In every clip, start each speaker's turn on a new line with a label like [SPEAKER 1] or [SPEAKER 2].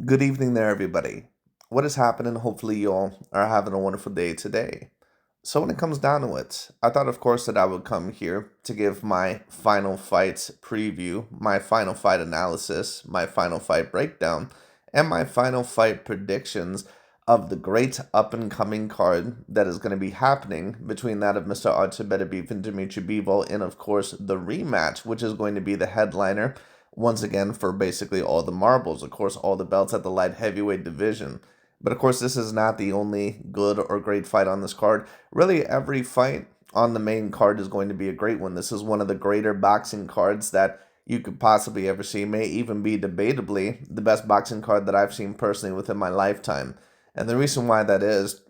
[SPEAKER 1] Good evening there, everybody. What is happening? Hopefully, you all are having a wonderful day today. So, when it comes down to it, I thought, of course, that I would come here to give my final fight preview, my final fight analysis, my final fight breakdown, and my final fight predictions of the great up and coming card that is going to be happening between that of Mr. Artur Beterbiev and Dmitry Bivol, and of course, the rematch, which is going to be the headliner once again for basically all the marbles, of course, all the belts at the light heavyweight division. But of course, this is not the only good or great fight on this card. Really, every fight on the main card is going to be a great one. This is one of the greater boxing cards that you could possibly ever see. May even be debatably the best boxing card that I've seen personally within my lifetime. And the reason why that is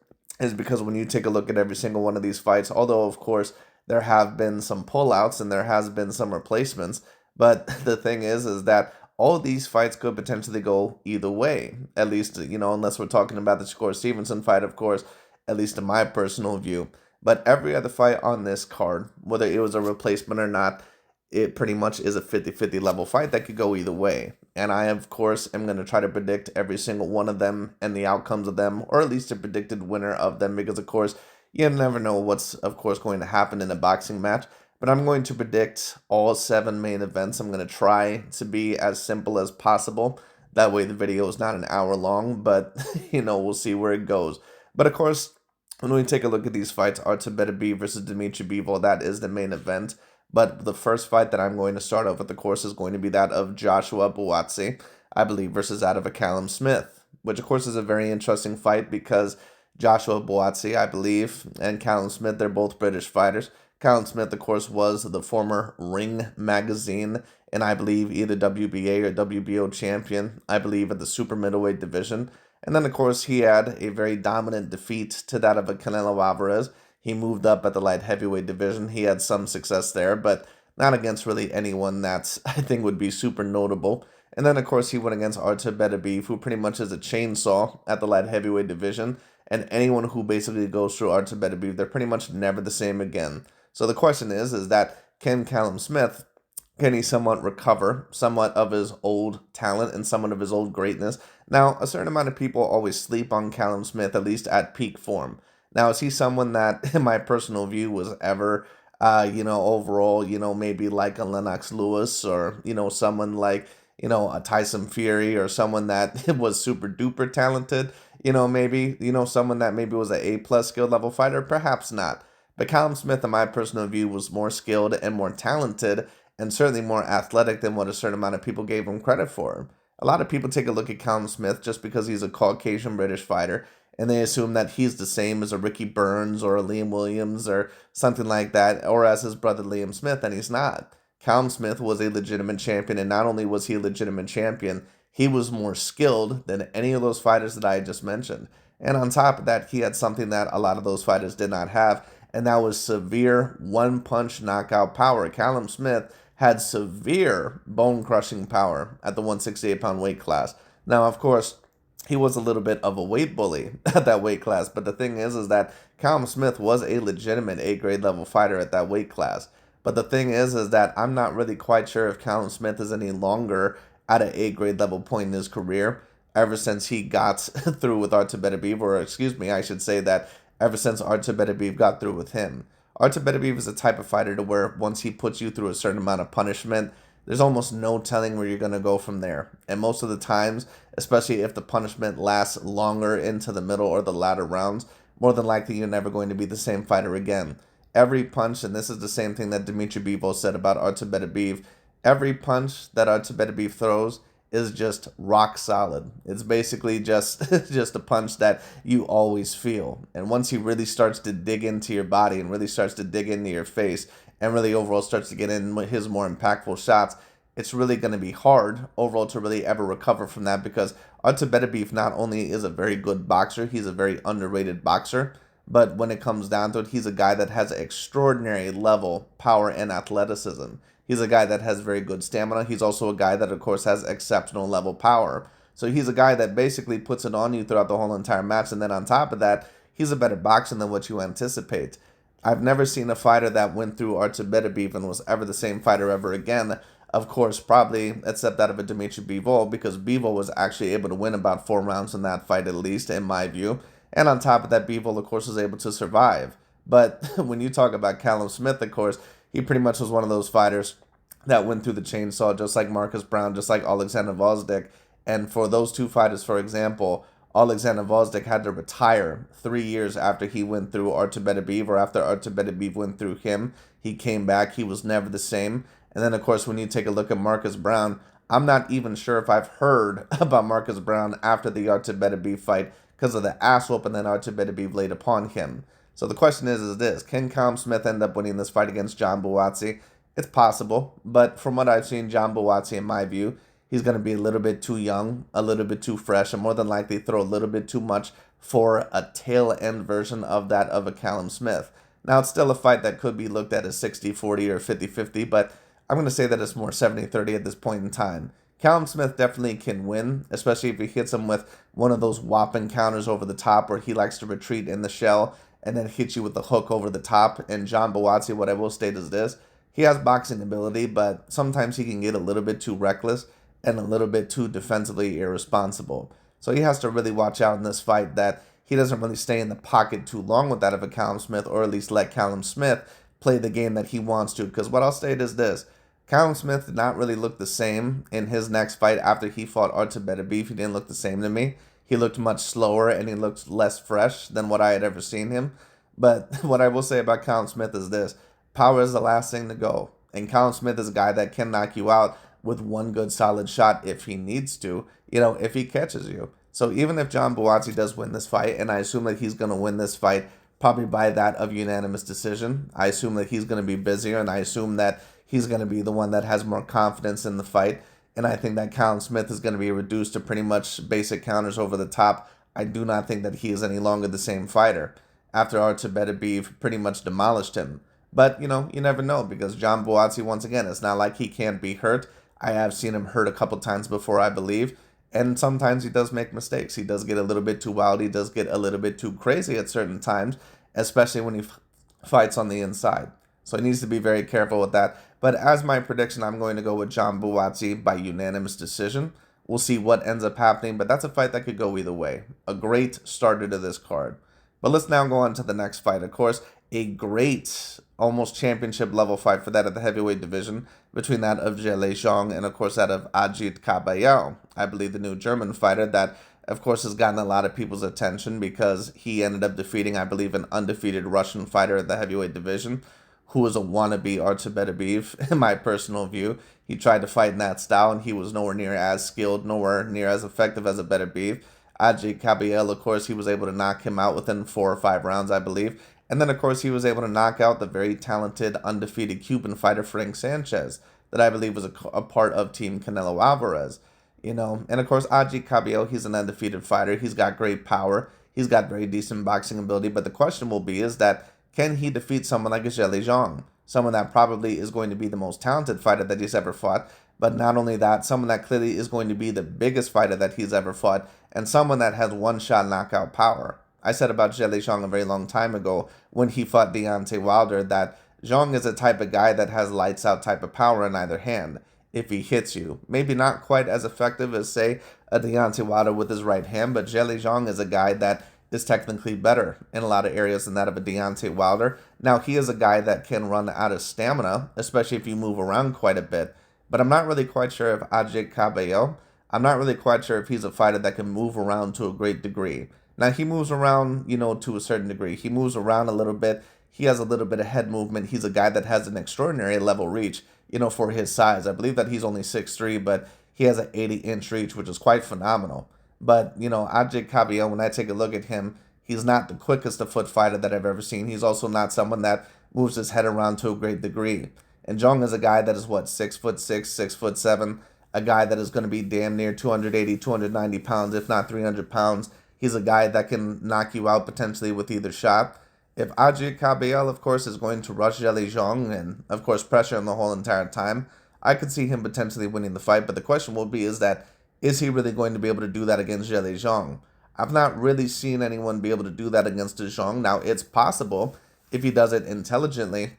[SPEAKER 1] because when you take a look at every single one of these fights, although of course there have been some pullouts and there has been some replacements, but the thing is that all these fights could potentially go either way. At least, unless we're talking about the Shakur Stevenson fight, of course, at least in my personal view. But every other fight on this card, whether it was a replacement or not, it pretty much is a 50-50 level fight that could go either way. And I, of course, am going to try to predict every single one of them and the outcomes of them, or at least a predicted winner of them, because, of course, you never know what's, of course, going to happen in a boxing match. But I'm going to predict all 7 main events. I'm going to try to be as simple as possible. That way the video is not an hour long, but, we'll see where it goes. But, of course, when we take a look at these fights, Artur Beterbiev versus Dmitry Bivol, that is the main event. But the first fight that I'm going to start off with, of course, is going to be that of Joshua Buatsi, I believe, versus that of a Callum Smith, which, of course, is a very interesting fight because Joshua Buatsi, I believe, and Callum Smith, they're both British fighters. Callum Smith, of course, was the former Ring magazine and I believe either WBA or WBO champion, I believe, at the super middleweight division. And then, of course, he had a very dominant defeat to that of a Canelo Alvarez. He moved up at the light heavyweight division. He had some success there, but not against really anyone that I think would be super notable. And then, of course, he went against Artur Beterbiev, who pretty much is a chainsaw at the light heavyweight division. And anyone who basically goes through Artur Beterbiev, they're pretty much never the same again. So the question is that can Callum Smith, can he somewhat recover somewhat of his old talent and somewhat of his old greatness? Now, a certain amount of people always sleep on Callum Smith, at least at peak form. Now, is he someone that, in my personal view, was ever, overall, maybe like a Lennox Lewis or, someone like, a Tyson Fury or someone that was super duper talented, maybe, someone that maybe was an A-plus skill level fighter? Perhaps not. But Callum Smith, in my personal view, was more skilled and more talented and certainly more athletic than what a certain amount of people gave him credit for. A lot of people take a look at Callum Smith just because he's a Caucasian British fighter and they assume that he's the same as a Ricky Burns or a Liam Williams or something like that, or as his brother Liam Smith, and he's not. Callum Smith was a legitimate champion, and not only was he a legitimate champion, he was more skilled than any of those fighters that I just mentioned. And on top of that, he had something that a lot of those fighters did not have, and that was severe one-punch knockout power. Callum Smith had severe bone-crushing power at the 168-pound weight class. Now, of course, he was a little bit of a weight bully at that weight class, but the thing is that Callum Smith was a legitimate A-grade level fighter at that weight class. But the thing is that I'm not really quite sure if Callum Smith is any longer at an A-grade level point in his career ever since he got through with Artur Beterbiev, or excuse me, I should say that ever since Artur Beterbiev got through with him. Artur Beterbiev is the type of fighter to where once he puts you through a certain amount of punishment, there's almost no telling where you're going to go from there. And most of the times, especially if the punishment lasts longer into the middle or the latter rounds, more than likely you're never going to be the same fighter again. Every punch, and this is the same thing that Dmitry Bivol said about Artur Beterbiev, every punch that Artur Beterbiev throws is just rock solid. It's basically just just a punch that you always feel. And once he really starts to dig into your body and really starts to dig into your face and really overall starts to get in his more impactful shots, it's really going to be hard overall to really ever recover from that because Artur Beterbiev not only is a very good boxer, he's a very underrated boxer, but when it comes down to it, he's a guy that has extraordinary level power and athleticism. He's a guy that has very good stamina. He's also a guy that, of course, has exceptional level power. So he's a guy that basically puts it on you throughout the whole entire match. And then on top of that, he's a better boxer than what you anticipate. I've never seen a fighter that went through Artur Beterbiev and was ever the same fighter ever again, of course, probably except that of a Dmitry Bivol, because Bivol was actually able to win about 4 rounds in that fight, at least, in my view. And on top of that, Bivol, of course, was able to survive. But when you talk about Callum Smith, of course, he pretty much was one of those fighters that went through the chainsaw, just like Marcus Brown, just like Alexander Gvozdyk. And for those two fighters, for example, Alexander Gvozdyk had to retire 3 years after he went through Artur Beterbiev, or after Artur Beterbiev went through him. He came back. He was never the same. And then, of course, when you take a look at Marcus Brown, I'm not even sure if I've heard about Marcus Brown after the Artur Beterbiev fight because of the ass whooping that Artur Beterbiev laid upon him. So the question is this: can Callum Smith end up winning this fight against John Buatsi? It's possible, but from what I've seen, John Buatsi, in my view, he's going to be a little bit too young, a little bit too fresh, and more than likely throw a little bit too much for a tail-end version of that of a Callum Smith. Now, it's still a fight that could be looked at as 60-40 or 50-50, but I'm going to say that it's more 70-30 at this point in time. Callum Smith definitely can win, especially if he hits him with one of those whopping counters over the top where he likes to retreat in the shell and then hit you with the hook over the top. And John Buatsi, what I will state is this: he has boxing ability, but sometimes he can get a little bit too reckless and a little bit too defensively irresponsible. So he has to really watch out in this fight that he doesn't really stay in the pocket too long with that of a Callum Smith, or at least let Callum Smith play the game that he wants to. Because what I'll state is this: Callum Smith did not really look the same in his next fight after he fought Artur Beterbiev. He didn't look the same to me. He looked much slower and he looked less fresh than what I had ever seen him. But what I will say about Callum Smith is this: power is the last thing to go. And Callum Smith is a guy that can knock you out with one good solid shot if he needs to, if he catches you. So even if John Buatsi does win this fight, and I assume that he's going to win this fight probably by that of unanimous decision, I assume that he's going to be busier, and I assume that he's going to be the one that has more confidence in the fight. And I think that Callum Smith is going to be reduced to pretty much basic counters over the top. I do not think that he is any longer the same fighter after Artur Beterbiev pretty much demolished him. But, you never know, because John Buatsi, once again, it's not like he can't be hurt. I have seen him hurt a couple times before, I believe. And sometimes he does make mistakes. He does get a little bit too wild. He does get a little bit too crazy at certain times, especially when he fights on the inside. So he needs to be very careful with that. But as my prediction, I'm going to go with John Buatsi by unanimous decision. We'll see what ends up happening, but that's a fight that could go either way. A great starter to this card. But let's now go on to the next fight. Of course, a great, almost championship level fight for that at the heavyweight division between that of Jong and, of course, that of Ajit Kabayel. I believe the new German fighter that, of course, has gotten a lot of people's attention because he ended up defeating, I believe, an undefeated Russian fighter at the heavyweight division who was a wannabe Artur Beterbiev, in my personal view. He tried to fight in that style, and he was nowhere near as skilled, nowhere near as effective as a Beterbiev. Ajit Kabayel, of course, he was able to knock him out within 4 or 5 rounds, I believe. And then, of course, he was able to knock out the very talented, undefeated Cuban fighter Frank Sanchez, that I believe was a part of Team Canelo Alvarez. And, of course, Ajit Kabayel, he's an undefeated fighter. He's got great power. He's got very decent boxing ability. But the question will be is that, can he defeat someone like a Jong? Someone that probably is going to be the most talented fighter that he's ever fought. But not only that, someone that clearly is going to be the biggest fighter that he's ever fought, and someone that has one-shot knockout power. I said about Jong a very long time ago when he fought Deontay Wilder that Jong is a type of guy that has lights-out type of power in either hand if he hits you. Maybe not quite as effective as, say, a Deontay Wilder with his right hand, but Jong is a guy that is technically better in a lot of areas than that of a Deontay Wilder. Now, he is a guy that can run out of stamina, especially if you move around quite a bit. But I'm not really quite sure if Ajit Kabayel, I'm not really quite sure if he's a fighter that can move around to a great degree. Now, he moves around, to a certain degree. He moves around a little bit. He has a little bit of head movement. He's a guy that has an extraordinary level reach, for his size. I believe that he's only 6'3", but he has an 80-inch reach, which is quite phenomenal. But, Ajit Kabayel, when I take a look at him, he's not the quickest of foot fighter that I've ever seen. He's also not someone that moves his head around to a great degree. And Jong is a guy that is, 6'6", 6'7", a guy that is going to be damn near 280, 290 pounds, if not 300 pounds. He's a guy that can knock you out potentially with either shot. If Ajit Kabayel, of course, is going to rush Jong and, of course, pressure him the whole entire time, I could see him potentially winning the fight. But the question will be is he really going to be able to do that against Jong? I've not really seen anyone be able to do that against Jong. Now, it's possible if he does it intelligently.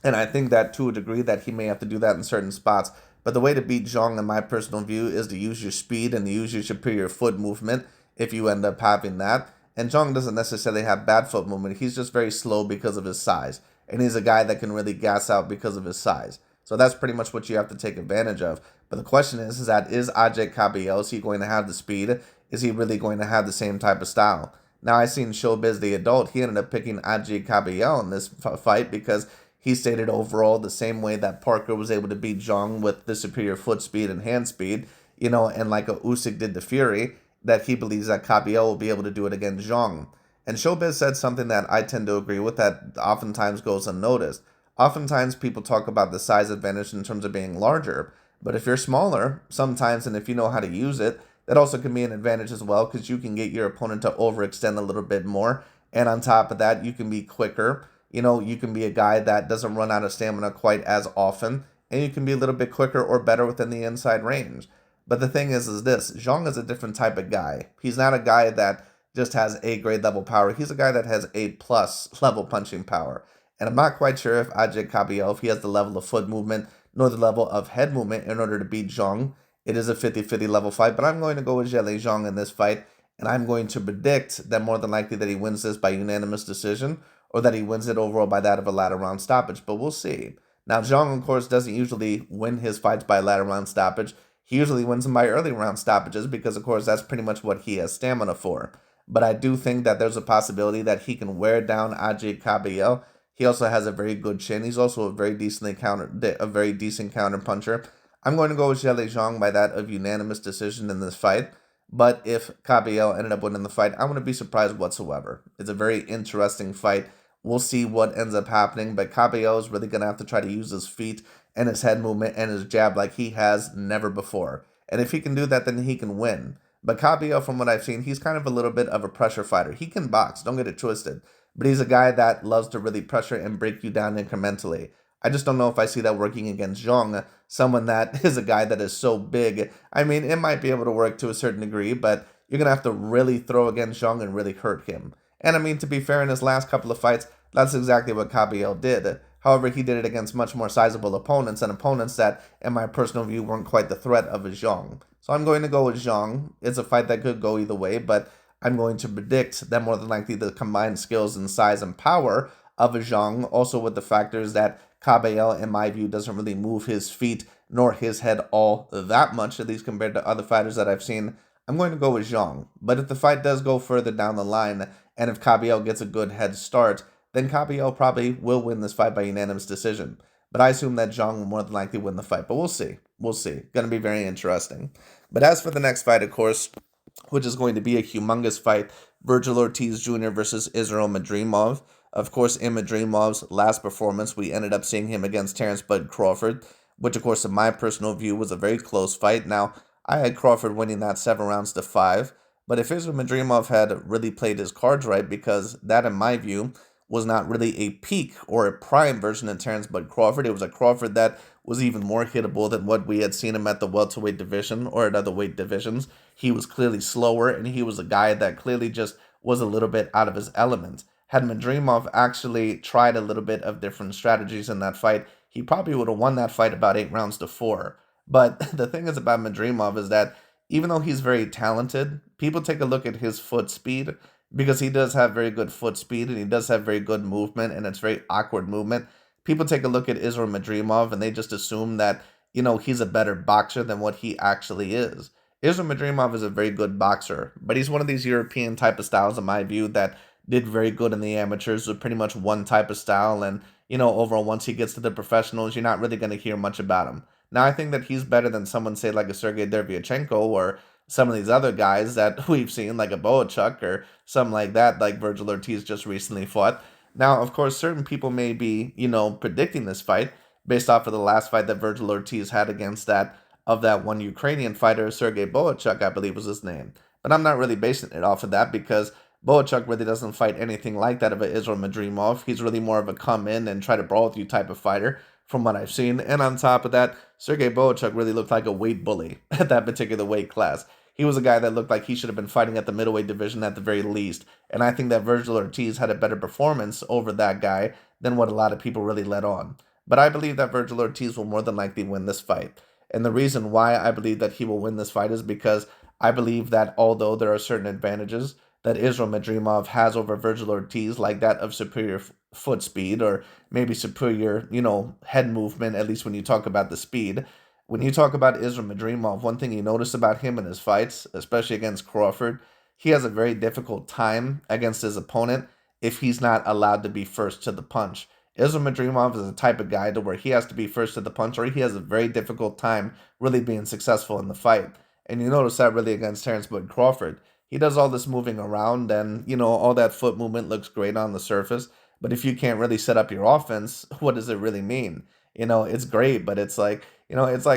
[SPEAKER 1] And I think that to a degree that he may have to do that in certain spots. But the way to beat Jong, in my personal view, is to use your speed and to use your superior foot movement if you end up having that. And Jong doesn't necessarily have bad foot movement. He's just very slow because of his size. And he's a guy that can really gas out because of his size. So that's pretty much what you have to take advantage of. But the question is that is Ajay Kabayel, is he going to have the speed? Is he really going to have the same type of style? Now, I seen Showbiz the adult. He ended up picking Ajay Kabayel in this fight because he stated overall the same way that Parker was able to beat Jong with the superior foot speed and hand speed, and like a Usyk did to Fury, that he believes that Kabayel will be able to do it against Jong. And Showbiz said something that I tend to agree with that oftentimes goes unnoticed. Oftentimes people talk about the size advantage in terms of being larger, but if you're smaller, sometimes, and if you know how to use it, that also can be an advantage as well because you can get your opponent to overextend a little bit more. And on top of that, you can be quicker. You can be a guy that doesn't run out of stamina quite as often, and you can be a little bit quicker or better within the inside range. But the thing is this, Zhang is a different type of guy. He's not a guy that just has A grade level power. He's a guy that has A plus level punching power. And I'm not quite sure if Ajay Kabayel, if he has the level of foot movement nor the level of head movement in order to beat Zhang. It is a 50-50 level fight, but I'm going to go with Zhele Zhang in this fight, and I'm going to predict that more than likely that he wins this by unanimous decision, or that he wins it overall by that of a ladder round stoppage, but we'll see. Now, Zhang, of course, doesn't usually win his fights by ladder round stoppage. He usually wins them by early round stoppages because, of course, that's pretty much what he has stamina for. But I do think that there's a possibility that he can wear down Ajay Kabayel. He also has a very good chin. He's also a very decent counter puncher. I'm going to go with Zhele Zhang by that of unanimous decision in this fight. But if Kabayel ended up winning the fight, I wouldn't be surprised whatsoever. It's a very interesting fight. We'll see what ends up happening. But Kabayel is really going to have to try to use his feet and his head movement and his jab like he has never before. And if he can do that, then he can win. But Kabayel, from what I've seen, he's kind of a little bit of a pressure fighter. He can box, don't get it twisted. But he's a guy that loves to really pressure and break you down incrementally. I just don't know if I see that working against Jong, someone that is a guy that is so big. I mean, it might be able to work to a certain degree, but you're going to have to really throw against Jong and really hurt him. And I mean, to be fair, in his last couple of fights, that's exactly what Kabayel did. However, he did it against much more sizable opponents and opponents that, in my personal view, weren't quite the threat of a Jong. So I'm going to go with Jong. It's a fight that could go either way, but I'm going to predict that more than likely the combined skills and size and power of a Jong, also with the factors that Kabayel, in my view, doesn't really move his feet nor his head all that much, at least compared to other fighters that I've seen. I'm going to go with Zhang. But if the fight does go further down the line, and if Kabayel gets a good head start, then Kabayel probably will win this fight by unanimous decision. But I assume that Zhang will more than likely win the fight. But we'll see. We'll see. Going to be very interesting. But as for the next fight, of course, which is going to be a humongous fight, Vergil Ortiz Jr. versus Israel Madrimov. Of course, in Madrimov's last performance, we ended up seeing him against Terrence Bud Crawford, which, of course, in my personal view, was a very close fight. Now, I had Crawford winning that 7 rounds to 5, but if Israel Madrimov had really played his cards right, because that, in my view, was not really a peak or a prime version of Terrence Bud Crawford. It was a Crawford that was even more hittable than what we had seen him at the welterweight division or at other weight divisions. He was clearly slower, and he was a guy that clearly just was a little bit out of his element. Had Madrimov actually tried a little bit of different strategies in that fight, he probably would have won that fight about 8 rounds to 4. But the thing is about Madrimov is that even though he's very talented, people take a look at his foot speed, because he does have very good foot speed and he does have very good movement, and it's very awkward movement. People take a look at Israel Madrimov and they just assume that, he's a better boxer than what he actually is. Israel Madrimov is a very good boxer, but he's one of these European type of styles, in my view, that did very good in the amateurs with pretty much one type of style. And, overall, once he gets to the professionals, you're not really going to hear much about him. Now, I think that he's better than someone, say, like a Sergey Dervyachenko or some of these other guys that we've seen, like a Boachuk or something like that, like Vergil Ortiz just recently fought. Now, of course, certain people may be, predicting this fight based off of the last fight that Vergil Ortiz had against that one Ukrainian fighter, Sergey Boachuk, I believe was his name. But I'm not really basing it off of that, because Boachuk really doesn't fight anything like that of an Israel Madrimov. He's really more of a come in and try to brawl with you type of fighter, from what I've seen. And on top of that, Sergey Boachuk really looked like a weight bully at that particular weight class. He was a guy that looked like he should have been fighting at the middleweight division at the very least. And I think that Vergil Ortiz had a better performance over that guy than what a lot of people really let on. But I believe that Vergil Ortiz will more than likely win this fight. And the reason why I believe that he will win this fight is because I believe that although there are certain advantages that Israel Madrimov has over Virgil Ortiz, like that of superior foot speed or maybe superior, head movement, at least when you talk about the speed. When you talk about Israel Madrimov, one thing you notice about him in his fights, especially against Crawford, he has a very difficult time against his opponent if he's not allowed to be first to the punch. Israel Madrimov is the type of guy to where he has to be first to the punch or he has a very difficult time really being successful in the fight. And you notice that really against Terrence Bud Crawford. He does all this moving around and, all that foot movement looks great on the surface. But if you can't really set up your offense, what does it really mean? It's great, but it's like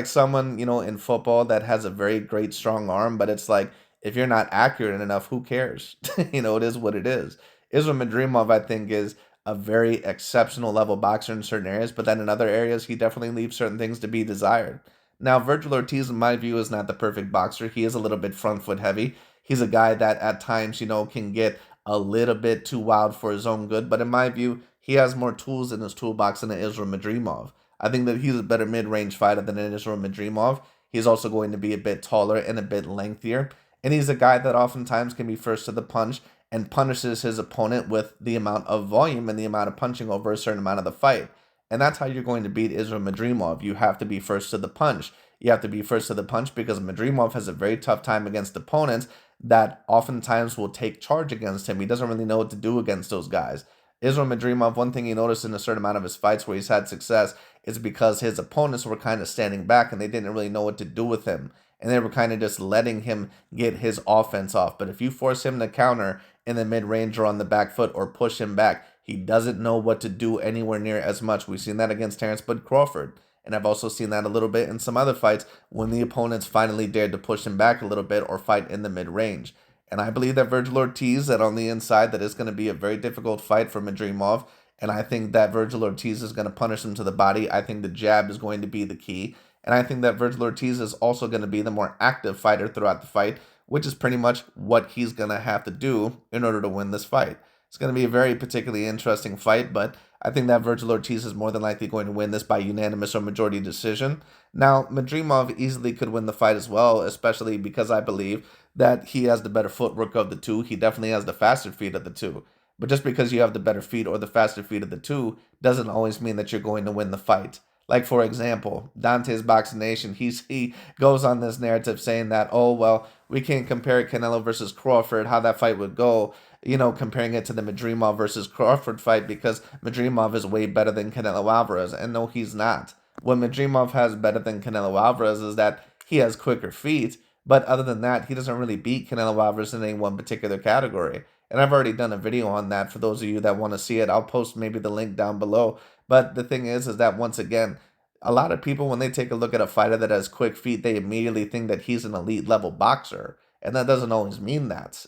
[SPEAKER 1] someone, in football that has a very great strong arm, but it's like if you're not accurate enough, who cares? It is what it is. Israel Madrimov, I think, is a very exceptional level boxer in certain areas, but then in other areas, he definitely leaves certain things to be desired. Now, Virgil Ortiz, in my view, is not the perfect boxer. He is a little bit front foot heavy. He's a guy that at times, can get a little bit too wild for his own good, but in my view, he has more tools in his toolbox than Israel Madrimov. I think that he's a better mid-range fighter than Israel Madrimov. He's also going to be a bit taller and a bit lengthier, and he's a guy that oftentimes can be first to the punch and punishes his opponent with the amount of volume and the amount of punching over a certain amount of the fight. And that's how you're going to beat Israel Madrimov. You have to be first to the punch. You have to be first to the punch because Madrimov has a very tough time against opponents that oftentimes will take charge against him. He doesn't really know what to do against those guys. Israel Madrimov, one thing you notice in a certain amount of his fights where he's had success is because his opponents were kind of standing back and they didn't really know what to do with him. And they were kind of just letting him get his offense off. But if you force him to counter in the mid-range or on the back foot or push him back, he doesn't know what to do anywhere near as much. We've seen that against Terrence Bud Crawford. And I've also seen that a little bit in some other fights when the opponents finally dared to push him back a little bit or fight in the mid-range. And I believe that Virgil Ortiz, that on the inside, that is going to be a very difficult fight for Madrimov. And I think that Virgil Ortiz is going to punish him to the body. I think the jab is going to be the key. And I think that Virgil Ortiz is also going to be the more active fighter throughout the fight, which is pretty much what he's going to have to do in order to win this fight. It's going to be a very particularly interesting fight, but I think that Virgil Ortiz is more than likely going to win this by unanimous or majority decision. Now, Madrimov easily could win the fight as well, especially because I believe that he has the better footwork of the two. He definitely has the faster feet of the two. But just because you have the better feet or the faster feet of the two doesn't always mean that you're going to win the fight. Like, for example, Dante's Boxing Nation, he goes on this narrative saying that, oh, well, we can't compare Canelo versus Crawford, how that fight would go, comparing it to the Madrimov versus Crawford fight because Madrimov is way better than Canelo Alvarez. And no, he's not. What Madrimov has better than Canelo Alvarez is that he has quicker feet, but other than that, he doesn't really beat Canelo Alvarez in any one particular category. And I've already done a video on that for those of you that want to see it. I'll post maybe the link down below. But the thing is that once again, a lot of people, when they take a look at a fighter that has quick feet, they immediately think that he's an elite level boxer. And that doesn't always mean that.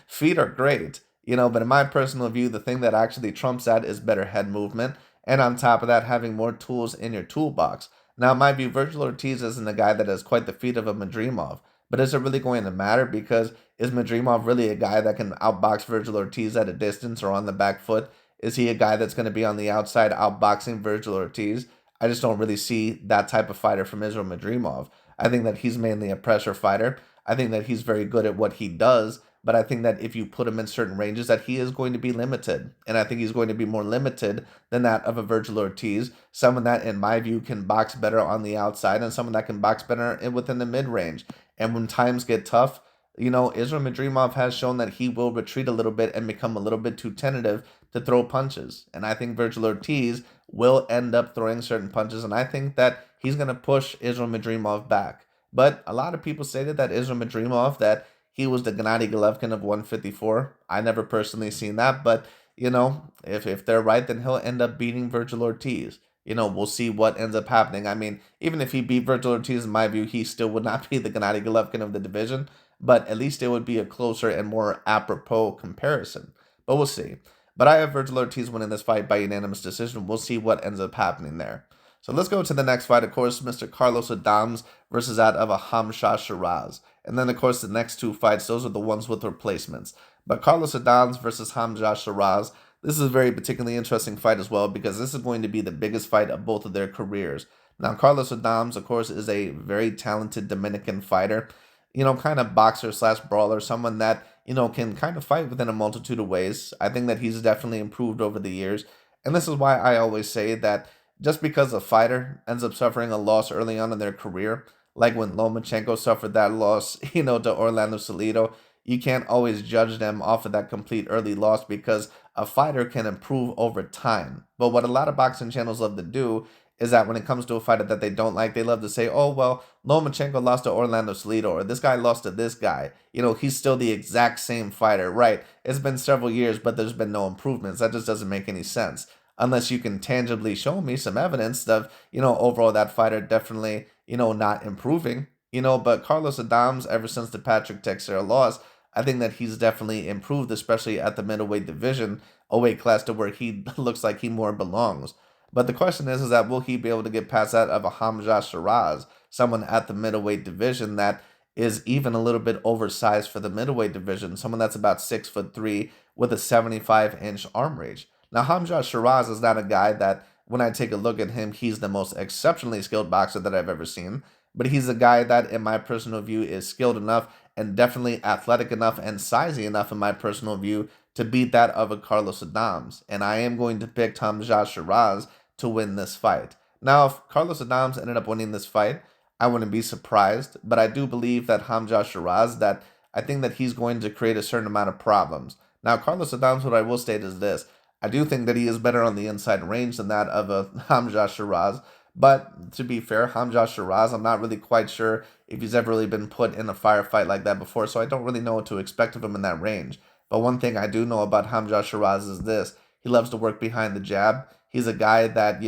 [SPEAKER 1] Feet are great, but in my personal view, the thing that actually trumps that is better head movement. And on top of that, having more tools in your toolbox. Now, in my view, Virgil Ortiz isn't a guy that has quite the feet of a Madrimov. But is it really going to matter? Because is Madrimov really a guy that can outbox Virgil Ortiz at a distance or on the back foot? Is he a guy that's going to be on the outside outboxing Virgil Ortiz? I just don't really see that type of fighter from Israel Madrimov. I think that he's mainly a pressure fighter. I think that he's very good at what he does, but I think that if you put him in certain ranges, that he is going to be limited. And I think he's going to be more limited than that of a Virgil Ortiz, someone that, in my view, can box better on the outside and someone that can box better within the mid-range. And when times get tough, Israel Madrimov has shown that he will retreat a little bit and become a little bit too tentative to throw punches. And I think Virgil Ortiz will end up throwing certain punches, and I think that he's going to push Israel Madrimov back. But a lot of people stated that Israel Madrimov, that he was the Gennady Golovkin of 154. I never personally seen that, but, if they're right, then he'll end up beating Virgil Ortiz. We'll see what ends up happening. I mean, even if he beat Virgil Ortiz, in my view, he still would not be the Gennady Golovkin of the division, but at least it would be a closer and more apropos comparison. But we'll see. But I have Virgil Ortiz winning this fight by unanimous decision. We'll see what ends up happening there. So let's go to the next fight, of course, Mr. Carlos Adams versus that of a Hamza Sheeraz. And then, of course, the next two fights, those are the ones with replacements. But Carlos Adams versus Hamza Sheeraz, this is a very particularly interesting fight as well because this is going to be the biggest fight of both of their careers. Now, Carlos Adams, of course, is a very talented Dominican fighter, kind of boxer slash brawler, someone that, can kind of fight within a multitude of ways. I think that he's definitely improved over the years. And this is why I always say that just because a fighter ends up suffering a loss early on in their career, like when Lomachenko suffered that loss, to Orlando Salido, you can't always judge them off of that complete early loss because a fighter can improve over time. But what a lot of boxing channels love to do is that when it comes to a fighter that they don't like, they love to say, oh, well, Lomachenko lost to Orlando Salido, or this guy lost to this guy. He's still the exact same fighter, right? It's been several years, but there's been no improvements. That just doesn't make any sense. Unless you can tangibly show me some evidence of, overall that fighter definitely, not improving. But Carlos Adams, ever since the Patrick Teixeira loss, I think that he's definitely improved, especially at the middleweight division, a weight class to where he looks like he more belongs. But the question is that will he be able to get past that of a Hamza Sheeraz, someone at the middleweight division that is even a little bit oversized for the middleweight division, someone that's about 6'3" with a 75-inch arm reach. Now, Hamza Sheeraz is not a guy that, when I take a look at him, he's the most exceptionally skilled boxer that I've ever seen. But he's a guy that, in my personal view, is skilled enough and definitely athletic enough and sizey enough, in my personal view, to beat that of a Carlos Adams. And I am going to pick Hamza Sheeraz to win this fight. Now, if Carlos Adams ended up winning this fight, I wouldn't be surprised, but I do believe that Hamza Sheeraz, that I think that he's going to create a certain amount of problems. Now, Carlos Adams, what I will state is this. I do think that he is better on the inside range than that of a Hamza Sheeraz, but to be fair, Hamza Sheeraz, I'm not really quite sure if he's ever really been put in a firefight like that before, so I don't really know what to expect of him in that range. But one thing I do know about Hamza Sheeraz is this. He loves to work behind the jab. He's a guy that,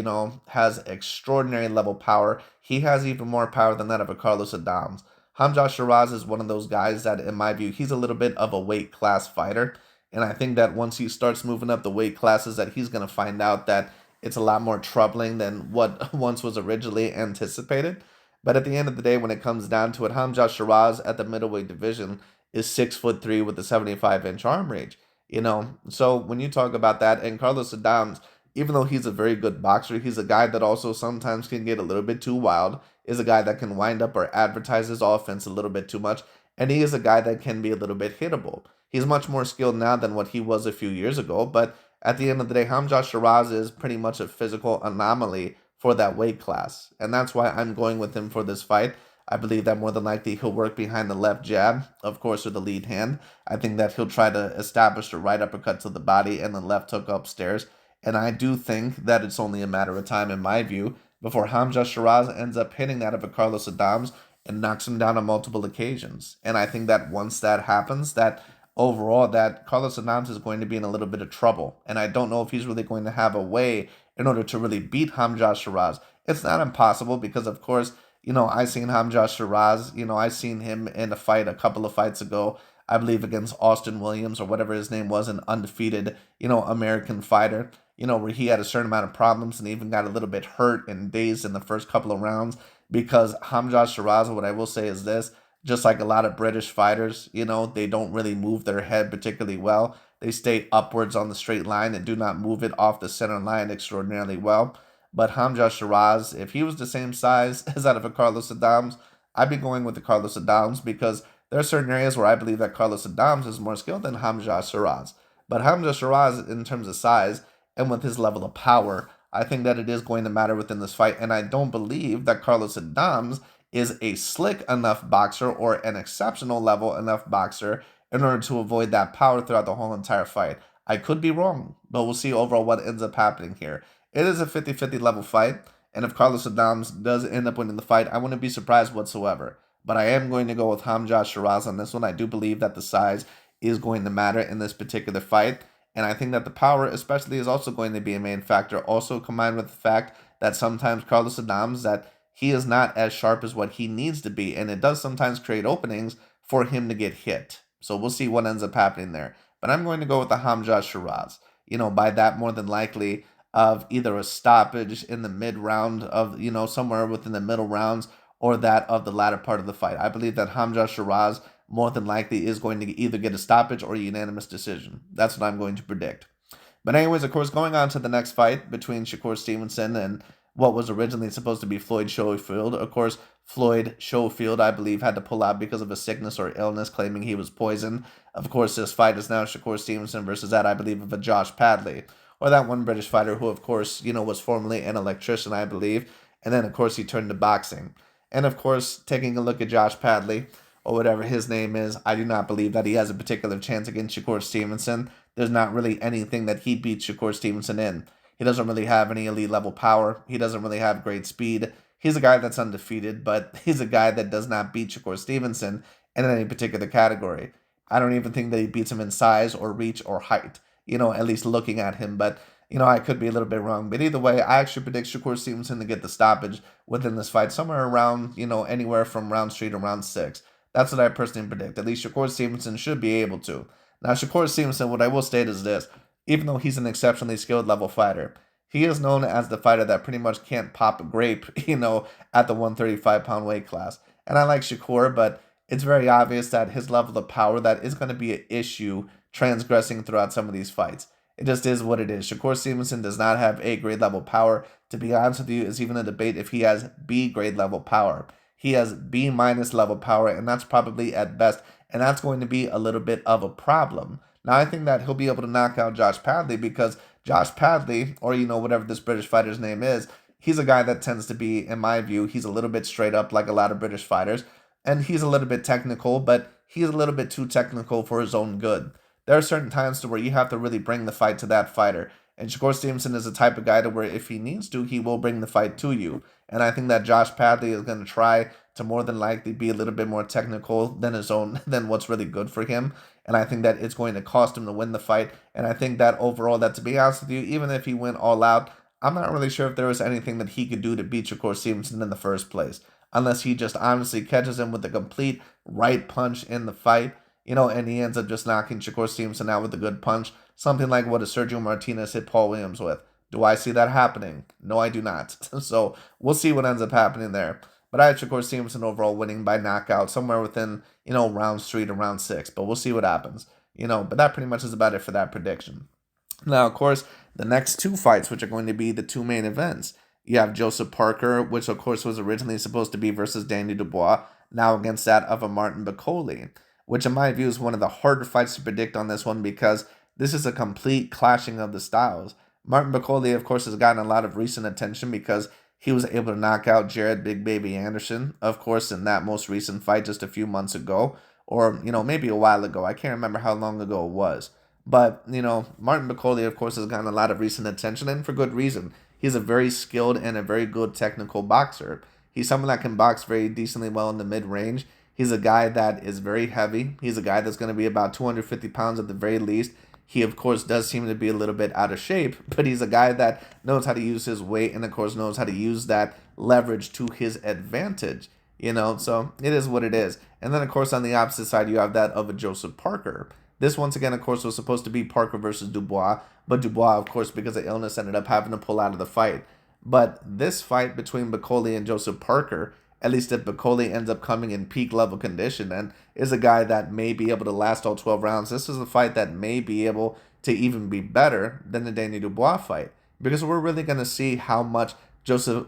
[SPEAKER 1] has extraordinary level power. He has even more power than that of a Carlos Adams. Hamza Sheeraz is one of those guys that, in my view, he's a little bit of a weight class fighter. And I think that once he starts moving up the weight classes, that he's going to find out that it's a lot more troubling than what once was originally anticipated. But at the end of the day, when it comes down to it, Hamza Sheeraz at the middleweight division is 6'3" with a 75-inch arm reach. So when you talk about that, and Carlos Adams, even though he's a very good boxer, he's a guy that also sometimes can get a little bit too wild, is a guy that can wind up or advertise his offense a little bit too much, and he is a guy that can be a little bit hittable. He's much more skilled now than what he was a few years ago, but at the end of the day, Hamza Sheeraz is pretty much a physical anomaly for that weight class, and that's why I'm going with him for this fight. I believe that more than likely he'll work behind the left jab, of course, with the lead hand. I think that he'll try to establish the right uppercut to the body and the left hook upstairs. And I do think that it's only a matter of time, in my view, before Hamza Sheeraz ends up hitting that of a Carlos Adams and knocks him down on multiple occasions. And I think that once that happens, that overall that Carlos Adams is going to be in a little bit of trouble. And I don't know if he's really going to have a way in order to really beat Hamza Sheeraz. It's not impossible because, of course, I seen Hamza Sheeraz, I seen him in a fight a couple of fights ago, I believe against Austin Williams or whatever his name was, an undefeated, American fighter, where he had a certain amount of problems and even got a little bit hurt and dazed in the first couple of rounds because Hamza Sheeraz, what I will say is this, just like a lot of British fighters, they don't really move their head particularly well. They stay upwards on the straight line and do not move it off the center line extraordinarily well. But Hamza Sheeraz, if he was the same size as that of a Carlos Adams, I'd be going with the Carlos Adams because there are certain areas where I believe that Carlos Adams is more skilled than Hamza Sheeraz. But Hamza Sheeraz, in terms of size and with his level of power, I think that it is going to matter within this fight. And I don't believe that Carlos Adams is a slick enough boxer or an exceptional level enough boxer in order to avoid that power throughout the whole entire fight. I could be wrong, but we'll see overall what ends up happening here. It is a 50-50 level fight, and if Carlos Adams does end up winning the fight, I wouldn't be surprised whatsoever. But I am going to go with Hamza Sheeraz on this one. I do believe that the size is going to matter in this particular fight, and I think that the power especially is also going to be a main factor, also combined with the fact that sometimes Carlos Adams, that he is not as sharp as what he needs to be, and it does sometimes create openings for him to get hit. So we'll see what ends up happening there. But I'm going to go with the Hamza Sheeraz. By that more than likely of either a stoppage in the mid round of, somewhere within the middle rounds or that of the latter part of the fight. I believe that Hamza Sheeraz more than likely is going to either get a stoppage or a unanimous decision. That's what I'm going to predict. But anyways, of course, going on to the next fight between Shakur Stevenson and what was originally supposed to be Floyd Schofield. Of course, Floyd Schofield, I believe, had to pull out because of a sickness or illness, claiming he was poisoned. Of course, this fight is now Shakur Stevenson versus that, I believe, of a Josh Padley, or that one British fighter who, of course, was formerly an electrician, I believe, and then, of course, he turned to boxing. And, of course, taking a look at Josh Padley, or whatever his name is, I do not believe that he has a particular chance against Shakur Stevenson. There's not really anything that he beats Shakur Stevenson in. He doesn't really have any elite level power. He doesn't really have great speed. He's a guy that's undefeated, but he's a guy that does not beat Shakur Stevenson in any particular category. I don't even think that he beats him in size or reach or height, at least looking at him. But, I could be a little bit wrong. But either way, I actually predict Shakur Stevenson to get the stoppage within this fight, somewhere around, anywhere from round 3 to round 6. That's what I personally predict. At least Shakur Stevenson should be able to. Now, Shakur Stevenson, what I will state is this. Even though he's an exceptionally skilled level fighter, he is known as the fighter that pretty much can't pop a grape, at the 135-pound weight class. And I like Shakur, but it's very obvious that his level of power, that is going to be an issue transgressing throughout some of these fights. It just is what it is. Shakur Stevenson does not have A-grade level power. To be honest with you, it's even a debate if he has B-grade level power. He has B- level power, and that's probably at best, and that's going to be a little bit of a problem. Now, I think that he'll be able to knock out Josh Padley because Josh Padley, or whatever this British fighter's name is, he's a guy that tends to be, in my view, he's a little bit straight up like a lot of British fighters, and he's a little bit technical, but he's a little bit too technical for his own good. There are certain times to where you have to really bring the fight to that fighter. And Shakur Stevenson is the type of guy to where if he needs to, he will bring the fight to you. And I think that Josh Padley is going to try to more than likely be a little bit more technical than than what's really good for him. And I think that it's going to cost him to win the fight. And I think that overall, that to be honest with you, even if he went all out, I'm not really sure if there was anything that he could do to beat Shakur Stevenson in the first place. Unless he just honestly catches him with a complete right punch in the fight, and he ends up just knocking Shakur Stevenson out with a good punch. Something like what a Sergio Martinez hit Paul Williams with. Do I see that happening? No, I do not. So we'll see what ends up happening there. But I have Shakur Stevenson overall winning by knockout somewhere within, rounds 3 to round 6. But we'll see what happens. But that pretty much is about it for that prediction. Now, of course, the next two fights, which are going to be the two main events. You have Joseph Parker, which of course was originally supposed to be versus Danny Dubois, now against that of a Martin Bakole, which in my view is one of the harder fights to predict on this one because this is a complete clashing of the styles. Martin Bakole, of course, has gotten a lot of recent attention because he was able to knock out Jared Big Baby Anderson, of course, in that most recent fight just a few months ago, or, maybe a while ago. I can't remember how long ago it was. But, Martin Bakole, of course, has gotten a lot of recent attention, and for good reason. He's a very skilled and a very good technical boxer. He's someone that can box very decently well in the mid-range. He's a guy that is very heavy. He's a guy that's going to be about 250 pounds at the very least. He, of course, does seem to be a little bit out of shape, but he's a guy that knows how to use his weight and, of course, knows how to use that leverage to his advantage, so it is what it is. And then, of course, on the opposite side, you have that of a Joseph Parker. This, once again, of course, was supposed to be Parker versus Dubois, but Dubois, of course, because of illness, ended up having to pull out of the fight. But this fight between Bakole and Joseph Parker, at least if Bakole ends up coming in peak level condition and is a guy that may be able to last all 12 rounds, this is a fight that may be able to even be better than the Danny Dubois fight. Because we're really going to see how much Joseph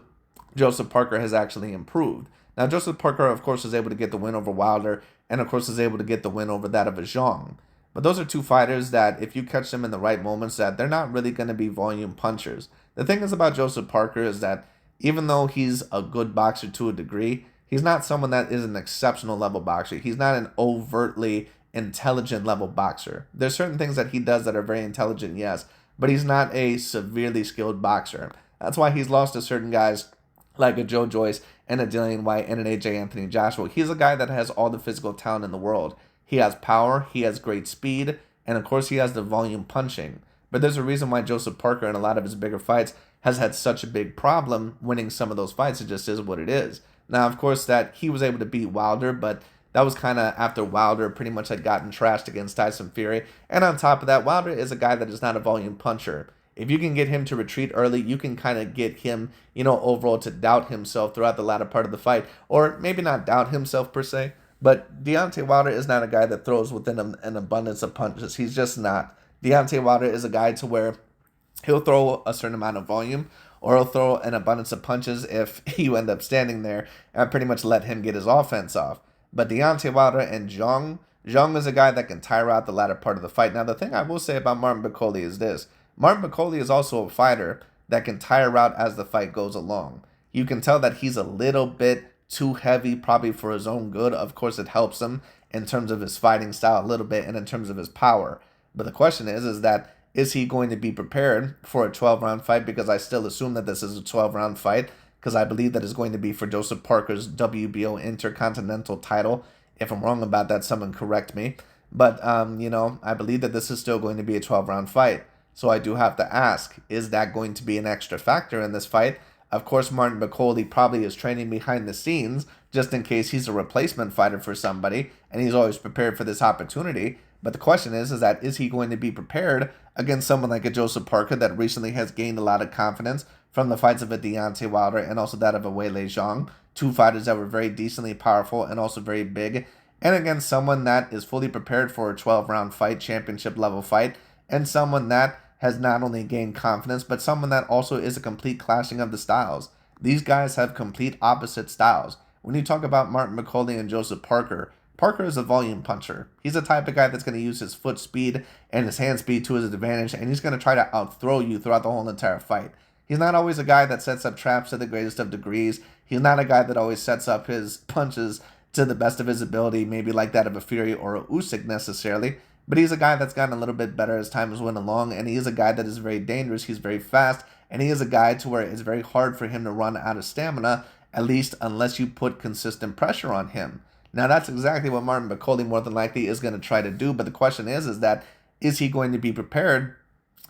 [SPEAKER 1] Parker has actually improved. Now, Joseph Parker, of course, is able to get the win over Wilder and, of course, is able to get the win over that of a Jong. But those are two fighters that, if you catch them in the right moments, that they're not really going to be volume punchers. The thing is about Joseph Parker is that even though he's a good boxer to a degree, he's not someone that is an exceptional level boxer. He's not an overtly intelligent level boxer. There's certain things that he does that are very intelligent, yes, but he's not a severely skilled boxer. That's why he's lost to certain guys like a Joe Joyce and a Dillian White and an AJ Anthony Joshua. He's a guy that has all the physical talent in the world. He has power, he has great speed, and of course he has the volume punching. But there's a reason why Joseph Parker in a lot of his bigger fights has had such a big problem winning some of those fights. It just is what it is. Now, of course, that he was able to beat Wilder, but that was kind of after Wilder pretty much had gotten trashed against Tyson Fury. And on top of that, Wilder is a guy that is not a volume puncher. If you can get him to retreat early, you can kind of get him, overall to doubt himself throughout the latter part of the fight. Or maybe not doubt himself per se, but Deontay Wilder is not a guy that throws within him an abundance of punches. He's just not. Deontay Wilder is a guy to where he'll throw a certain amount of volume, or he'll throw an abundance of punches if you end up standing there and pretty much let him get his offense off. But Deontay Wilder and Jong is a guy that can tire out the latter part of the fight. Now, the thing I will say about Martin Bakole is this. Martin Bakole is also a fighter that can tire out as the fight goes along. You can tell that he's a little bit too heavy, probably for his own good. Of course, it helps him in terms of his fighting style a little bit and in terms of his power. But the question is that is he going to be prepared for a 12-round fight? Because I still assume that this is a 12-round fight, because I believe that it's going to be for Joseph Parker's WBO Intercontinental title. If I'm wrong about that, someone correct me. But, I believe that this is still going to be a 12-round fight. So I do have to ask, is that going to be an extra factor in this fight? Of course, Martin Bakole probably is training behind the scenes just in case he's a replacement fighter for somebody, and he's always prepared for this opportunity. But the question is that is he going to be prepared against someone like a Joseph Parker that recently has gained a lot of confidence from the fights of a Deontay Wilder and also that of a Weili Zhang, two fighters that were very decently powerful and also very big, and against someone that is fully prepared for a 12-round fight, championship level fight, and someone that has not only gained confidence, but someone that also is a complete clashing of the styles. These guys have complete opposite styles. When you talk about Martin Bakole and Joseph Parker, Parker is a volume puncher. He's the type of guy that's going to use his foot speed and his hand speed to his advantage, and he's going to try to outthrow you throughout the whole entire fight. He's not always a guy that sets up traps to the greatest of degrees. He's not a guy that always sets up his punches to the best of his ability, maybe like that of a Fury or a Usyk necessarily. But he's a guy that's gotten a little bit better as time has went along, and he is a guy that is very dangerous. He's very fast, and he is a guy to where it's very hard for him to run out of stamina, at least unless you put consistent pressure on him. Now, that's exactly what Martin Bakole more than likely is going to try to do, but the question is that is he going to be prepared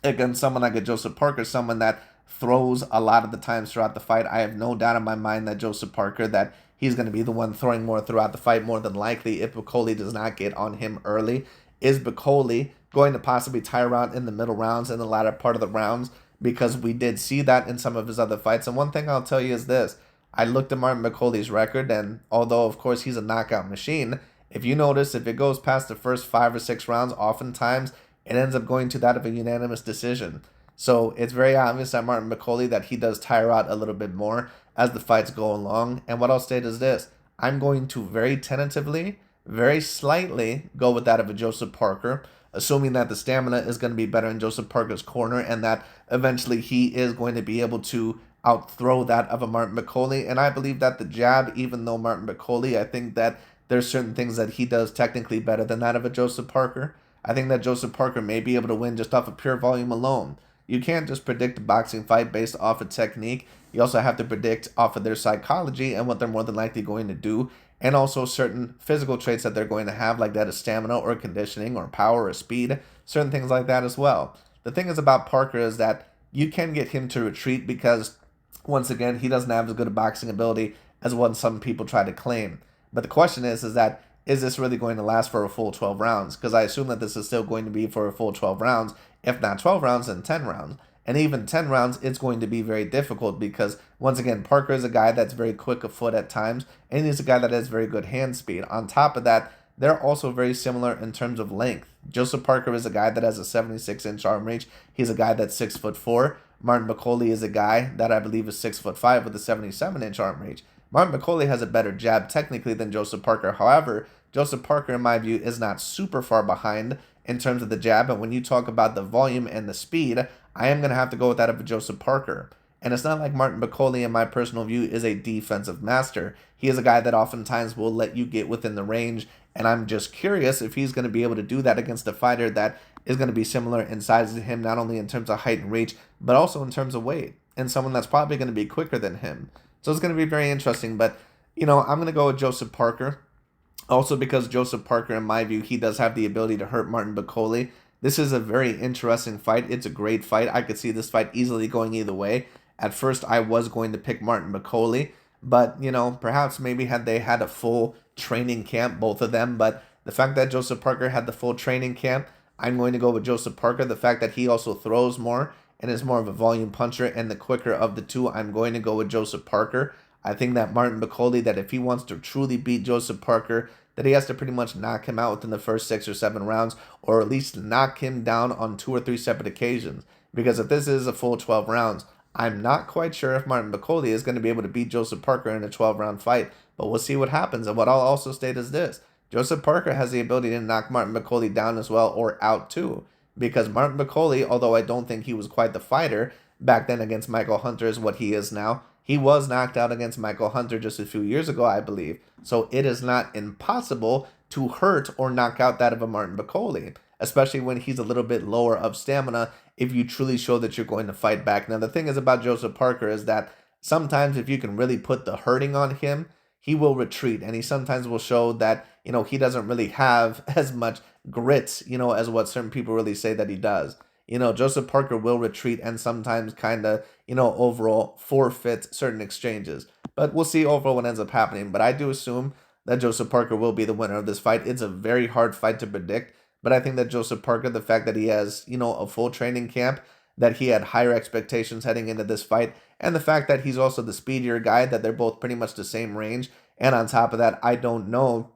[SPEAKER 1] against someone like a Joseph Parker, someone that throws a lot of the times throughout the fight? I have no doubt in my mind that Joseph Parker, that he's going to be the one throwing more throughout the fight, more than likely, if Bakole does not get on him early. Is Bakole going to possibly tire out in the middle rounds, in the latter part of the rounds? Because we did see that in some of his other fights. And one thing I'll tell you is this. I looked at Martin Bakole's record, and although, of course, he's a knockout machine, if you notice, if it goes past the first 5 or 6 rounds, oftentimes it ends up going to that of a unanimous decision. So it's very obvious that Martin Bakole, that he does tire out a little bit more as the fights go along. And what I'll state is this. I'm going to very tentatively, very slightly go with that of a Joseph Parker, assuming that the stamina is going to be better in Joseph Parker's corner and that eventually he is going to be able to outthrow that of a Martin Bakole. And I believe that the jab, even though Martin Bakole, I think that there's certain things that he does technically better than that of a Joseph Parker. I think that Joseph Parker may be able to win just off of pure volume alone. You can't just predict a boxing fight based off of technique. You also have to predict off of their psychology and what they're more than likely going to do, and also certain physical traits that they're going to have, like that of stamina or conditioning or power or speed, certain things like that as well. The thing is about Parker is that you can get him to retreat because, once again, he doesn't have as good a boxing ability as what some people try to claim. But the question is that is this really going to last for a full 12 rounds? Because I assume that this is still going to be for a full 12 rounds, if not 12 rounds, then 10 rounds. And even 10 rounds, it's going to be very difficult because, once again, Parker is a guy that's very quick of foot at times, and he's a guy that has very good hand speed. On top of that, they're also very similar in terms of length. Joseph Parker is a guy that has a 76-inch arm reach. He's a guy that's 6'4". Martin Bakole is a guy that I believe is 6'5" with a 77-inch arm reach. Martin Bakole has a better jab technically than Joseph Parker. However, Joseph Parker, in my view, is not super far behind in terms of the jab. And when you talk about the volume and the speed, I am going to have to go with that of Joseph Parker. And it's not like Martin Bakole, in my personal view, is a defensive master. He is a guy that oftentimes will let you get within the range. And I'm just curious if he's going to be able to do that against a fighter that is going to be similar in size to him, not only in terms of height and reach, but also in terms of weight. And someone that's probably going to be quicker than him. So it's going to be very interesting. But, I'm going to go with Joseph Parker. Also because Joseph Parker, in my view, he does have the ability to hurt Martin Bakole. This is a very interesting fight. It's a great fight. I could see this fight easily going either way. At first, I was going to pick Martin Bakole, but, perhaps maybe had they had a full training camp, both of them. But the fact that Joseph Parker had the full training camp, I'm going to go with Joseph Parker. The fact that he also throws more and is more of a volume puncher and the quicker of the two, I'm going to go with Joseph Parker. I think that Martin Bakole, that if he wants to truly beat Joseph Parker, that he has to pretty much knock him out within the first 6 or 7 rounds, or at least knock him down on 2 or 3 separate occasions. Because if this is a full 12 rounds, I'm not quite sure if Martin Bakole is going to be able to beat Joseph Parker in a 12-round fight, but we'll see what happens. And what I'll also state is this: Joseph Parker has the ability to knock Martin Bakole down as well, or out too. Because Martin Bakole, although I don't think he was quite the fighter back then against Michael Hunter is what he is now, he was knocked out against Michael Hunter just a few years ago, I believe. So it is not impossible to hurt or knock out that of a Martin Bakole, especially when he's a little bit lower of stamina if you truly show that you're going to fight back. Now, the thing is about Joseph Parker is that sometimes if you can really put the hurting on him, he will retreat, and he sometimes will show that, he doesn't really have as much grit, as what certain people really say that he does. Joseph Parker will retreat and sometimes kind of, overall forfeit certain exchanges. But we'll see overall what ends up happening. But I do assume that Joseph Parker will be the winner of this fight. It's a very hard fight to predict. But I think that Joseph Parker, the fact that he has, a full training camp, that he had higher expectations heading into this fight, and the fact that he's also the speedier guy, that they're both pretty much the same range. And on top of that, I don't know,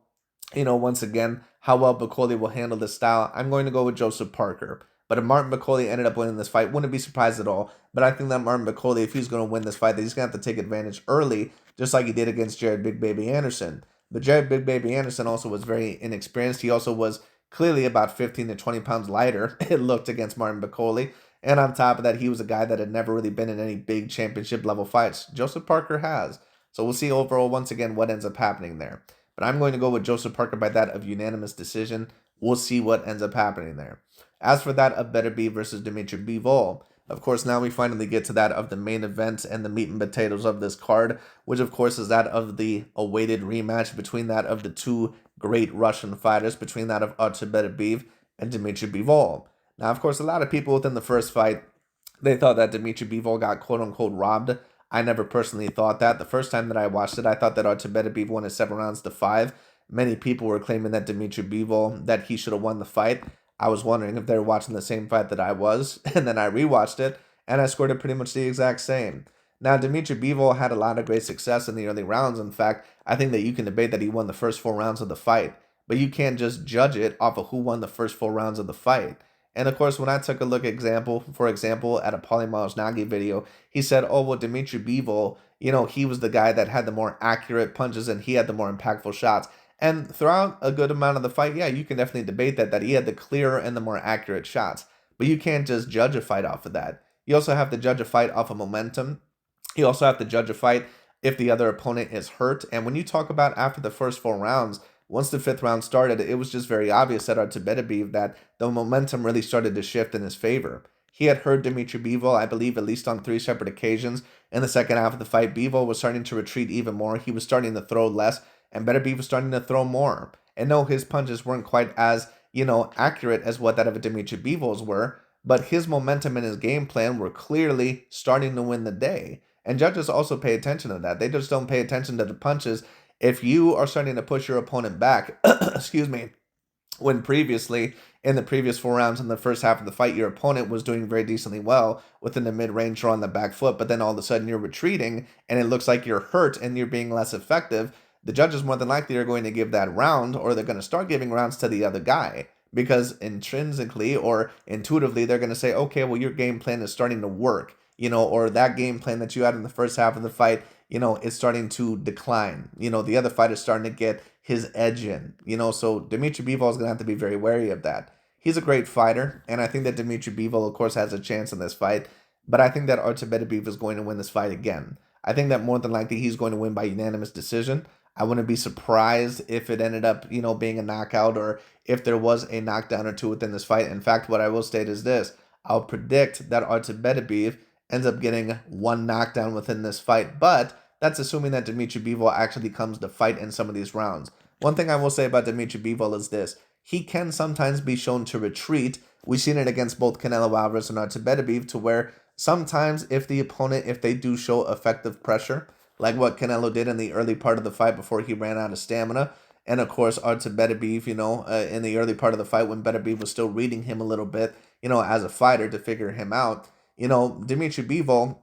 [SPEAKER 1] once again, how well Bakole will handle this style. I'm going to go with Joseph Parker. But if Martin Bakole ended up winning this fight, wouldn't be surprised at all. But I think that Martin Bakole, if he's going to win this fight, that he's going to have to take advantage early, just like he did against Jared Big Baby Anderson. But Jared Big Baby Anderson also was very inexperienced. He also was clearly about 15 to 20 pounds lighter, it looked, against Martin Bakole. And on top of that, he was a guy that had never really been in any big championship level fights. Joseph Parker has. So we'll see overall, once again, what ends up happening there. But I'm going to go with Joseph Parker by that of unanimous decision. We'll see what ends up happening there. As for that of Beterbiev versus Dmitry Bivol, of course, now we finally get to that of the main event and the meat and potatoes of this card, which of course is that of the awaited rematch between that of the two great Russian fighters, between that of Artur Beterbiev and Dmitry Bivol. Now, of course, a lot of people within the first fight, they thought that Dmitry Bivol got quote-unquote robbed. I never personally thought that. The first time that I watched it, I thought that Artur Beterbiev won it 7 rounds to 5. Many people were claiming that Dmitry Bivol, that he should have won the fight. I was wondering if they were watching the same fight that I was, and then I rewatched it, and I scored it pretty much the exact same. Now, Dmitry Bivol had a lot of great success in the early rounds. In fact, I think that you can debate that he won the first 4 rounds of the fight, but you can't just judge it off of who won the first 4 rounds of the fight. And of course, when I took a look, for example, at a Paulie Malignaggi video, he said, oh, well, Dmitry Bivol, he was the guy that had the more accurate punches and he had the more impactful shots. And throughout a good amount of the fight, yeah, you can definitely debate that he had the clearer and the more accurate shots. But you can't just judge a fight off of that. You also have to judge a fight off of momentum. You also have to judge a fight if the other opponent is hurt. And when you talk about after the first 4 rounds, once the 5th round started, it was just very obvious that Artur Beterbiev that the momentum really started to shift in his favor. He had hurt Dmitry Bivol, I believe, at least on 3 separate occasions. In the second half of the fight, Bivol was starting to retreat even more. He was starting to throw less, and Beterbiev was starting to throw more. And no, his punches weren't quite as, accurate as what that of a Dmitry Bivol's were, but his momentum and his game plan were clearly starting to win the day. And judges also pay attention to that. They just don't pay attention to the punches. If you are starting to push your opponent back, excuse me, when previously, in the previous 4 rounds in the first half of the fight, your opponent was doing very decently well within the mid-range or on the back foot, but then all of a sudden you're retreating and it looks like you're hurt and you're being less effective, the judges more than likely are going to give that round, or they're going to start giving rounds to the other guy, because intrinsically or intuitively they're going to say, okay, well, your game plan is starting to work, or that game plan that you had in the first half of the fight, is starting to decline. The other fighter is starting to get his edge in, so Dmitry Bivol is going to have to be very wary of that. He's a great fighter, and I think that Dmitry Bivol, of course, has a chance in this fight, but I think that Artur Beterbiev is going to win this fight again. I think that more than likely he's going to win by unanimous decision. I wouldn't be surprised if it ended up, being a knockout, or if there was a knockdown or two within this fight. In fact, what I will state is this: I'll predict that Artur Beterbiev ends up getting 1 knockdown within this fight, but that's assuming that Dmitry Bivol actually comes to fight in some of these rounds. One thing I will say about Dmitry Bivol is this: he can sometimes be shown to retreat. We've seen it against both Canelo Alvarez and Artur Beterbiev, to where sometimes if the opponent, if they do show effective pressure, like what Canelo did in the early part of the fight before he ran out of stamina, and of course Artur Beterbiev, in the early part of the fight when Beterbiev was still reading him a little bit, as a fighter to figure him out, Dmitry Bivol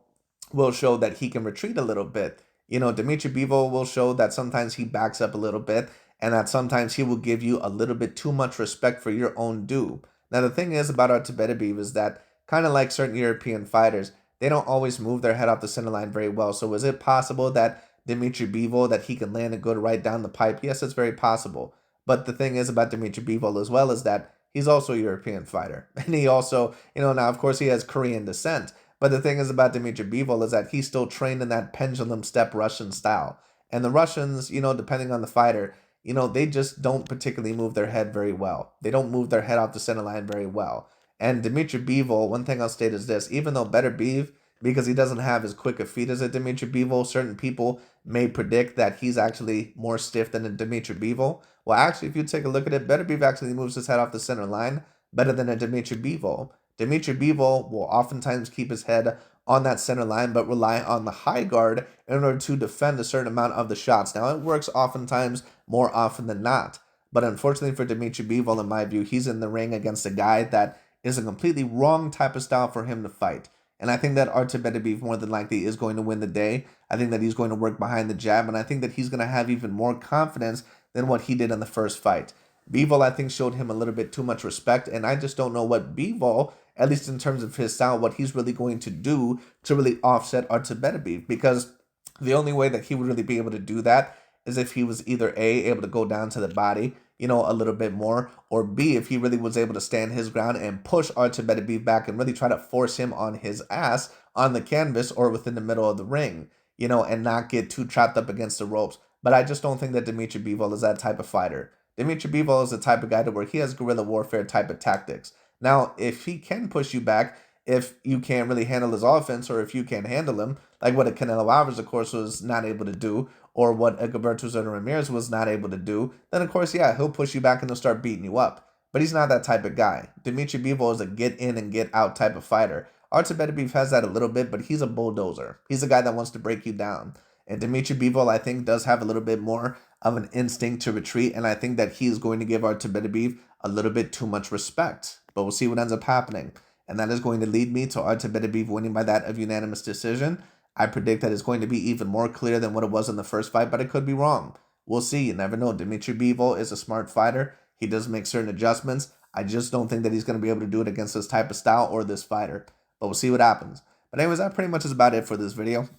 [SPEAKER 1] will show that he can retreat a little bit. Dmitry Bivol will show that sometimes he backs up a little bit, and that sometimes he will give you a little bit too much respect for your own due. Now, the thing is about Artur Beterbiev is that, kind of like certain European fighters, they don't always move their head off the center line very well. So is it possible that Dmitry Bivol, that he can land a good right down the pipe? Yes, it's very possible. But the thing is about Dmitry Bivol as well is that he's also a European fighter. And he also, now of course he has Korean descent. But the thing is about Dmitry Bivol is that he's still trained in that pendulum step Russian style. And the Russians, depending on the fighter, they just don't particularly move their head very well. They don't move their head off the center line very well. And Dmitry Bivol, one thing I'll state is this: even though Beterbiev, because he doesn't have as quick a feet as a Dmitry Bivol, certain people may predict that he's actually more stiff than a Dmitry Bivol. Well, actually, if you take a look at it, Beterbiev actually moves his head off the center line better than a Dmitry Bivol. Dmitry Bivol will oftentimes keep his head on that center line, but rely on the high guard in order to defend a certain amount of the shots. Now, it works oftentimes more often than not. But unfortunately for Dmitry Bivol, in my view, he's in the ring against a guy that is a completely wrong type of style for him to fight. And I think that Artur Beterbiev more than likely is going to win the day. I think that he's going to work behind the jab, and I think that he's going to have even more confidence than what he did in the first fight. Bivol, I think, showed him a little bit too much respect, and I just don't know what Bivol, at least in terms of his style, what he's really going to do to really offset Artur Beterbiev, because the only way that he would really be able to do that is if he was either A, able to go down to the body, a little bit more, or B, if he really was able to stand his ground and push Artur Beterbiev back and really try to force him on his ass on the canvas or within the middle of the ring, and not get too trapped up against the ropes. But I just don't think that Dmitry Bivol is that type of fighter. Dmitry Bivol is the type of guy to where he has guerrilla warfare type of tactics. Now, if he can push you back, if you can't really handle his offense, or if you can't handle him, like what a Canelo Alvarez, of course, was not able to do, or what a Gilberto Zona Ramirez was not able to do, then of course, yeah, he'll push you back and he'll start beating you up. But he's not that type of guy. Dmitry Bivol is a get in and get out type of fighter. Artur Beterbiev has that a little bit, but he's a bulldozer. He's a guy that wants to break you down. And Dmitry Bivol, I think, does have a little bit more of an instinct to retreat, and I think that he's going to give Artur Beterbiev a little bit too much respect. But we'll see what ends up happening. And that is going to lead me to Artur Beterbiev winning by that of unanimous decision. I predict that it's going to be even more clear than what it was in the first fight, but it could be wrong. We'll see. You never know. Dmitry Bivol is a smart fighter. He does make certain adjustments. I just don't think that he's going to be able to do it against this type of style or this fighter. But we'll see what happens. But anyways, that pretty much is about it for this video.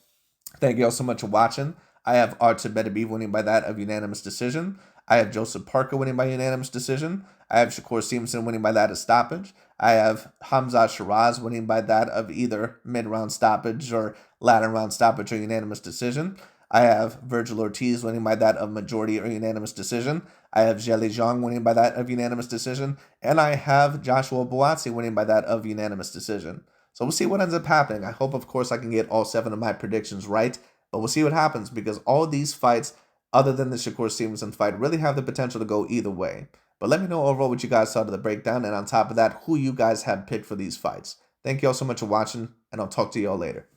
[SPEAKER 1] Thank you all so much for watching. I have Artur Beterbiev winning by that of unanimous decision. I have Joseph Parker winning by unanimous decision. I have Shakur Stevenson winning by that of stoppage. I have Hamza Sheeraz winning by that of either mid-round stoppage or latter round stoppage or unanimous decision. I have Virgil Ortiz winning by that of majority or unanimous decision. I have Jong winning by that of unanimous decision. And I have Joshua Buatsi winning by that of unanimous decision. So we'll see what ends up happening. I hope, of course, I can get all 7 of my predictions right. But we'll see what happens, because all these fights, other than the Shakur Stevenson fight, really have the potential to go either way. But let me know overall what you guys thought of the breakdown, and on top of that, who you guys have picked for these fights. Thank you all so much for watching, and I'll talk to you all later.